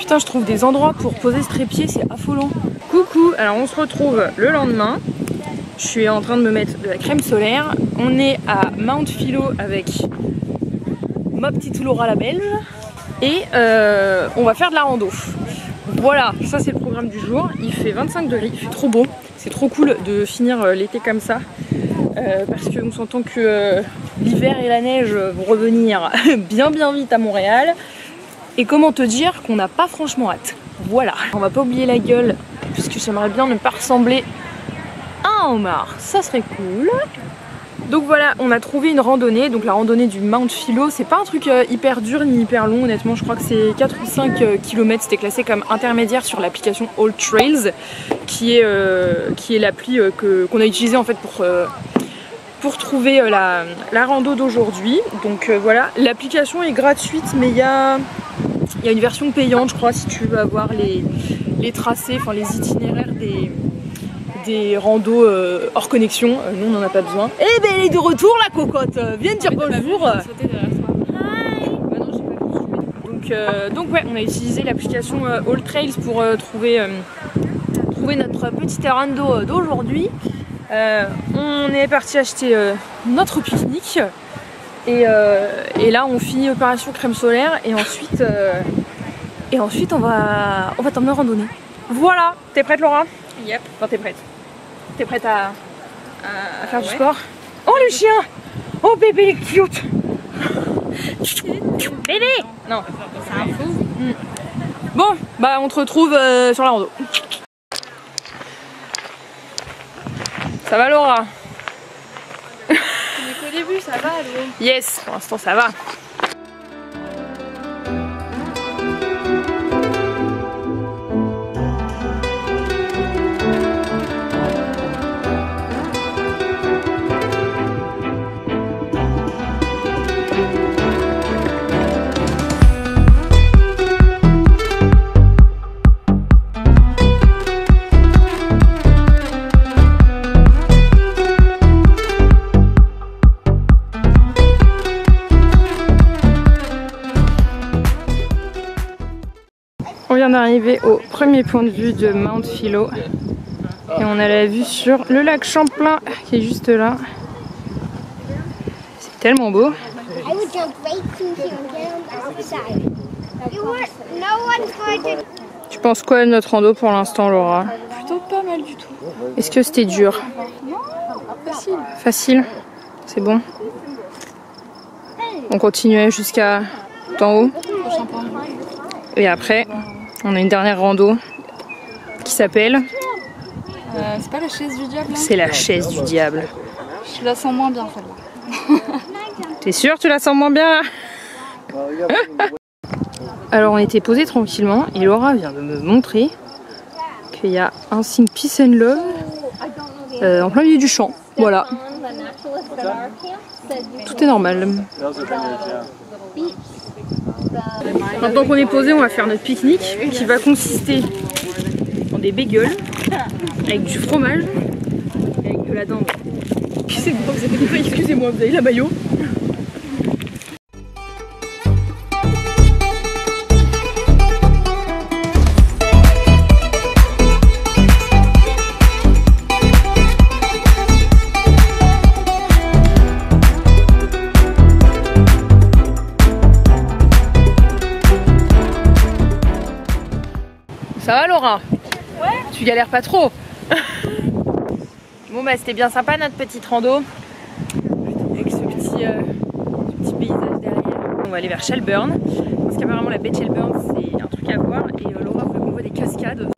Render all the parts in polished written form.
Putain, je trouve des endroits pour poser ce trépied, c'est affolant. Coucou, alors on se retrouve le lendemain. Je suis en train de me mettre de la crème solaire. On est à Mount Philo avec ma petite Laura la belge. Et on va faire de la rando. Voilà, ça c'est le programme du jour. Il fait 25 degrés, il fait trop beau. C'est trop cool de finir l'été comme ça. Parce qu'on s'entend que l'hiver et la neige vont revenir bien vite à Montréal. Et comment te dire qu'on n'a pas franchement hâte. Voilà. On va pas oublier la gueule, puisque j'aimerais bien ne pas ressembler à un homard. Ça serait cool. Donc voilà, on a trouvé une randonnée. Donc la randonnée du Mount Philo. C'est pas un truc hyper dur ni hyper long, honnêtement. Je crois que c'est 4 ou 5 km. C'était classé comme intermédiaire sur l'application All Trails, qui est l'appli qu'on a utilisée en fait pour trouver la rando d'aujourd'hui. Donc voilà, l'application est gratuite, mais il y a une version payante, je crois, si tu veux avoir les tracés, enfin les itinéraires des randos hors connexion. Nous, on n'en a pas besoin. Eh ben, elle est de retour, la cocotte. Viens dire bonjour. Donc ouais, on a utilisé l'application All Trails pour trouver notre petite rando d'aujourd'hui. On est parti acheter notre pique-nique et là on finit opération crème solaire et ensuite on va t'emmener en randonnée. Voilà, t'es prête Laura? Yep. Enfin t'es prête. T'es prête à faire du sport? Oh le chien! Oh bébé il est cute! Bébé! Non, C'est un fou. Bon, bah on te retrouve sur la rando. Ça va Laura? On est qu'au début, ça va l'eau. Yes, pour l'instant ça va. On vient d'arriver au premier point de vue de Mount Philo et on a la vue sur le lac Champlain qui est juste là. C'est tellement beau. Tu penses quoi de notre rando pour l'instant Laura? Plutôt pas mal du tout. Est-ce que c'était dur? Non, facile. Facile? C'est bon. On continuait jusqu'à tout en haut. Prochain point. Et après, on a une dernière rando qui s'appelle... C'est pas la chaise du diable là? C'est la chaise du diable. Je la sens moins bien celle-là. T'es sûr tu la sens moins bien là? Alors on était posé tranquillement et Laura vient de me montrer qu'il y a un signe Peace and Love en plein milieu du champ. Voilà. Tout est normal. Maintenant qu'on est posé, on va faire notre pique-nique qui va consister en des bagels avec du fromage et avec de la dinde. Excusez-moi, vous avez la maillot. Ça va Laura? Ouais. Tu galères pas trop? Bon bah c'était bien sympa notre petite rando avec ce petit paysage derrière. On va aller vers Shelburne parce qu'apparemment la baie de Shelburne c'est un truc à voir et Laura veut qu'on voit des cascades.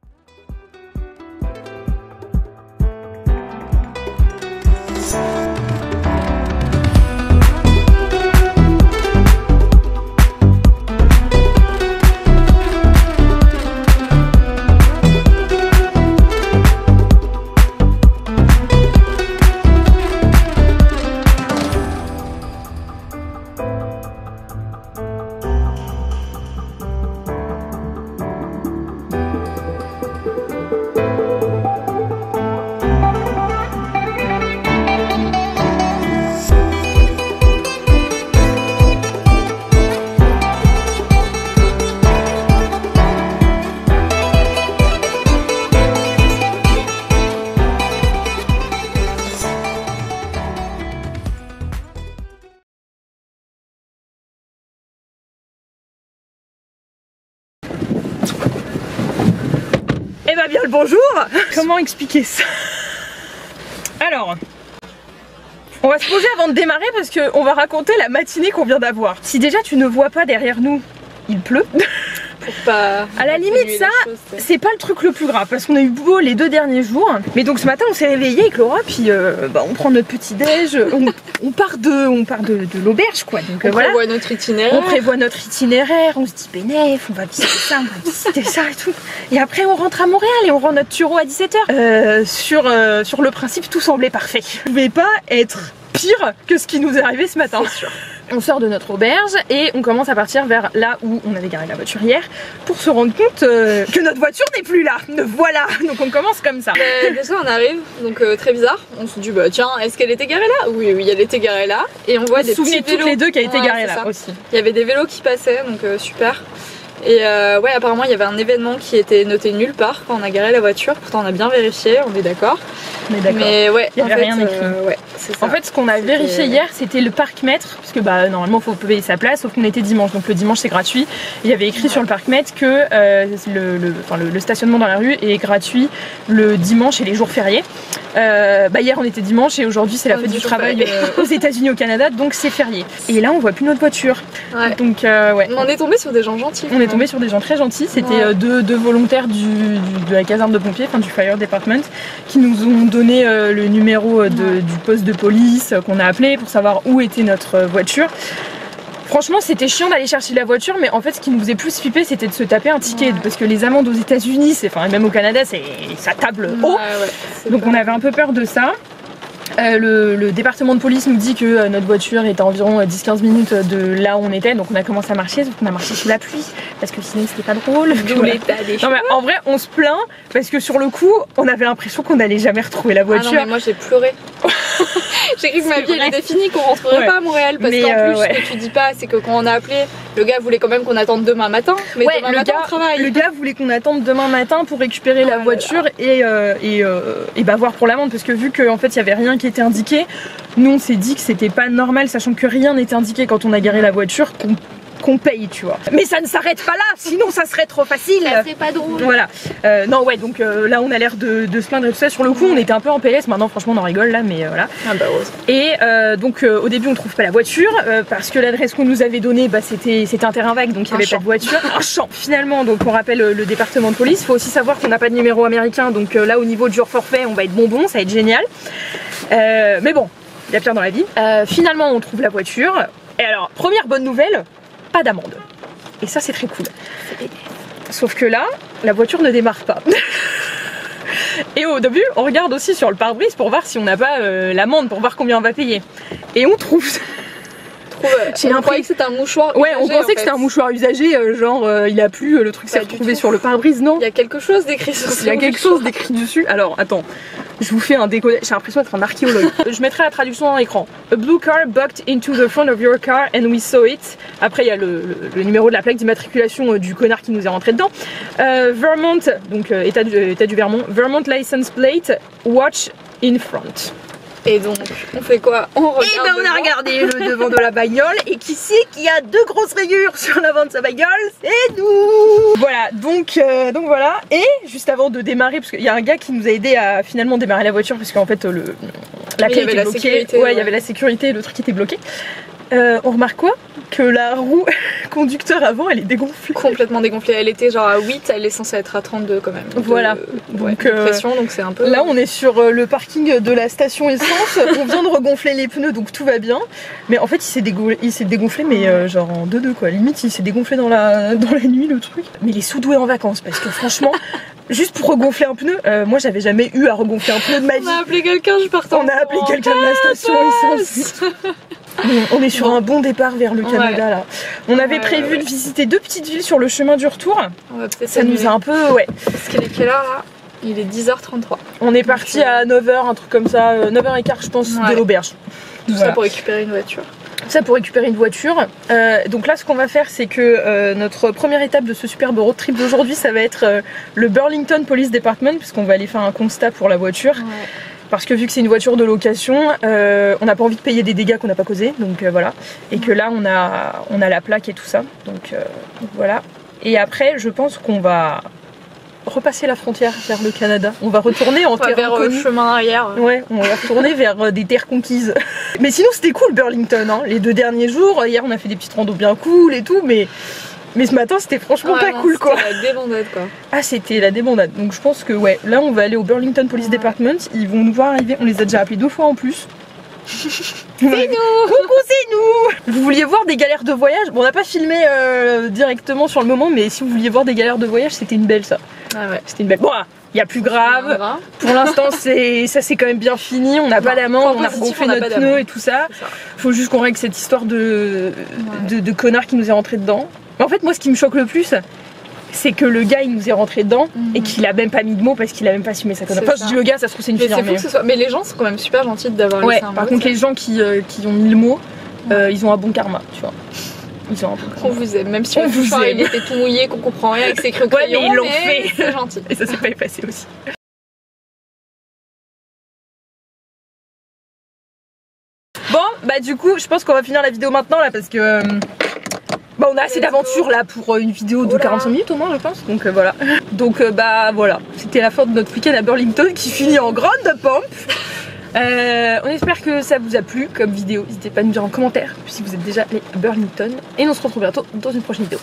pas bien le bonjour. Comment expliquer ça? Alors, on va se poser avant de démarrer parce qu'on va raconter la matinée qu'on vient d'avoir. Si déjà tu ne vois pas derrière nous, il pleut. Pour pas... À la limite ça, c'est pas le truc le plus grave parce qu'on a eu beau les 2 derniers jours. Mais donc ce matin on s'est réveillé avec Laura, puis on prend notre petit déj, on part de l'auberge quoi. Donc on voilà. prévoit notre itinéraire. On prévoit notre itinéraire, on se dit bénéf, on va visiter ça, on va visiter ça et tout. Et après on rentre à Montréal et on rend notre tureau à 17h. Sur le principe tout semblait parfait. Je pouvais pas être pire que ce qui nous est arrivé ce matin. On sort de notre auberge et on commence à partir vers là où on avait garé la voiture hier pour se rendre compte que notre voiture n'est plus là. Voilà, donc on commence comme ça. Déjà on arrive, donc très bizarre. On se dit bah tiens, est-ce qu'elle était garée là? Oui, elle était garée là. Et on voit des petits vélos. Toutes les deux qui a été garée là aussi. Il y avait des vélos qui passaient, donc super. Et ouais, apparemment il y avait un événement qui était noté nulle part quand on a garé la voiture. Pourtant on a bien vérifié, on est d'accord. Mais ouais, il n'y avait rien écrit. Ouais, c'est ça. En fait, ce qu'on a vérifié hier, c'était le parc-mètre, parce que bah normalement il faut payer sa place, sauf qu'on était dimanche, donc le dimanche c'est gratuit. Il y avait écrit sur le parc-mètre que le stationnement dans la rue est gratuit le dimanche et les jours fériés. Hier on était dimanche et aujourd'hui c'est la fête du travail aux États-Unis, au Canada, donc c'est férié. Et là on voit plus notre voiture. Ouais. Donc ouais. On est tombé sur des gens gentils. On est tombé sur des gens très gentils. C'était deux volontaires de la caserne de pompiers, enfin du fire department, qui nous ont donné le numéro du poste de police qu'on a appelé pour savoir où était notre voiture. Franchement c'était chiant d'aller chercher la voiture, mais en fait ce qui nous faisait plus flipper c'était de se taper un ticket, parce que les amendes aux États-Unis, enfin même au Canada, ça table haut. Donc on avait un peu peur de ça. Le département de police nous dit que notre voiture est à environ 10-15 minutes de là où on était, donc on a commencé à marcher, sauf qu'on a marché sous la pluie parce que sinon c'était pas drôle. Non mais en vrai on se plaint parce que sur le coup on avait l'impression qu'on n'allait jamais retrouver la voiture. Ah non mais moi j'ai pleuré. J'ai cru que ma vie elle était finie, qu'on rentrerait pas à Montréal, parce qu'en plus ce que tu dis pas c'est que quand on a appelé, le gars voulait quand même qu'on attende demain matin, mais demain matin on travaille. Le gars voulait qu'on attende demain matin pour récupérer la voiture et voir pour l'amende, parce que vu qu'en fait il y avait rien qui était indiqué, nous on s'est dit que c'était pas normal, sachant que rien n'était indiqué quand on a garé la voiture, qu'on paye, tu vois. Mais ça ne s'arrête pas là, sinon ça serait trop facile. Ça serait pas drôle. Voilà. Non ouais, donc là on a l'air de se plaindre et tout ça. Sur le coup on était un peu en PLS, maintenant franchement on en rigole là, mais voilà. Ah bah ouais. Et donc au début on trouve pas la voiture, parce que l'adresse qu'on nous avait donnée, bah, c'était un terrain vague, donc il n'y avait pas de voiture. Un champ. Finalement donc on rappelle le département de police. Faut aussi savoir qu'on n'a pas de numéro américain, donc là au niveau du jour forfait on va être bonbon, ça va être génial. Mais bon, il y a pire dans la vie. Finalement on trouve la voiture. Et alors première bonne nouvelle, pas d'amende. Et ça c'est très cool. Sauf que là, la voiture ne démarre pas. Et au début, on regarde aussi sur le pare-brise pour voir si on n'a pas l'amende, pour voir combien on va payer. Et on trouve... On croyait que c'était un mouchoir usagé. Ouais, on pensait que c'était un mouchoir usagé, il a plu, le truc s'est retrouvé sur le pare-brise, non? Il y a quelque chose d'écrit sur ce Il y a quelque chose d'écrit dessus. Alors, attends, je vous fais un décodage, j'ai l'impression d'être un archéologue. Je mettrai la traduction dans l'écran. A blue car bucked into the front of your car and we saw it. Après, il y a le numéro de la plaque d'immatriculation du connard qui nous est rentré dedans. Vermont, donc état du Vermont. Vermont license plate, watch in front. Et donc, on fait quoi? On regarde. Et ben on a regardé le devant de la bagnole, et qui c'est qui a 2 grosses rayures sur l'avant de sa bagnole? C'est nous! Voilà, donc voilà. Et juste avant de démarrer, parce qu'il y a un gars qui nous a aidé à finalement démarrer la voiture, parce qu'en fait la clé était bloquée. Ouais, il y avait la sécurité, le truc était bloqué. On remarque quoi? Que la roue conducteur avant elle est dégonflée. Complètement dégonflée, elle était genre à 8, elle est censée être à 32 quand même. Voilà, donc pression, donc c'est un peu... Là on est sur le parking de la station essence, on vient de regonfler les pneus donc tout va bien. Mais en fait il s'est dégonflé mais genre en 2-2 quoi, limite il s'est dégonflé dans la nuit le truc. Mais il est sous-doué en vacances parce que franchement, juste pour regonfler un pneu, moi j'avais jamais eu à regonfler un pneu de ma vie. On a appelé quelqu'un, je partais. On a appelé quelqu'un de la station essence. On est sur un bon départ vers le Canada là. On avait prévu de visiter 2 petites villes sur le chemin du retour. Ça nous a un peu... Ouais. Parce qu'il est quelle heure là? Il est 10h33. On est parti à 9h, un truc comme ça, 9h15 je pense, de l'auberge. Tout ça pour récupérer une voiture. Ça pour récupérer une voiture. Donc là ce qu'on va faire c'est que notre première étape de ce superbe road trip d'aujourd'hui ça va être le Burlington Police Department, puisqu'on va aller faire un constat pour la voiture. Parce que vu que c'est une voiture de location, on n'a pas envie de payer des dégâts qu'on n'a pas causés, donc voilà. Et que là on a la plaque et tout ça, donc voilà. Et après je pense qu'on va repasser la frontière vers le Canada. On va retourner en terre vers inconnue. chemin arrière. Ouais, on va retourner vers des terres conquises. Mais sinon c'était cool Burlington, hein. Les 2 derniers jours. Hier on a fait des petites randos bien cool et tout, mais ce matin c'était franchement pas cool quoi. C'était la débandade quoi. Ah c'était la débandade. Donc je pense que ouais, là on va aller au Burlington Police Department. Ils vont nous voir arriver. On les a déjà appelés 2 fois en plus. C'est nous. Coucou, c'est nous. Vous vouliez voir des galères de voyage? Bon, on n'a pas filmé directement sur le moment, mais si vous vouliez voir des galères de voyage, c'était une belle ça. Ah ouais. C'était une belle. Bon, il y a plus grave. Pour l'instant, ça c'est quand même bien fini. On n'a pas d'amende, on a regonflé notre pneu et tout ça. Faut juste qu'on règle cette histoire de connard qui nous est rentré dedans. Mais en fait, moi, ce qui me choque le plus, c'est que le gars il nous est rentré dedans et qu'il a même pas mis de mots parce qu'il a même pas assumé sa connerie. Enfin, je dis le gars, ça se trouve c'est une fille. Mais les gens sont quand même super gentils d'avoir laissé un mot. Par contre, les gens qui ont mis le mot, ils ont un bon karma, tu vois. Ils ont un bon karma. On vous aime, même si on vous aime. Il était tout mouillé, qu'on comprend rien avec ses creux crayons. Ouais, mais ils l'ont fait. C'est gentil. Et ça s'est pas effacé aussi. Bon, bah du coup, je pense qu'on va finir la vidéo maintenant là parce que. Bah on a assez d'aventures là pour une vidéo de 45 minutes au moins je pense, donc voilà. Donc bah voilà, c'était la fin de notre week-end à Burlington qui finit en grande pompe. On espère que ça vous a plu comme vidéo, n'hésitez pas à nous dire en commentaire si vous êtes déjà allé à Burlington. Et on se retrouve bientôt dans une prochaine vidéo.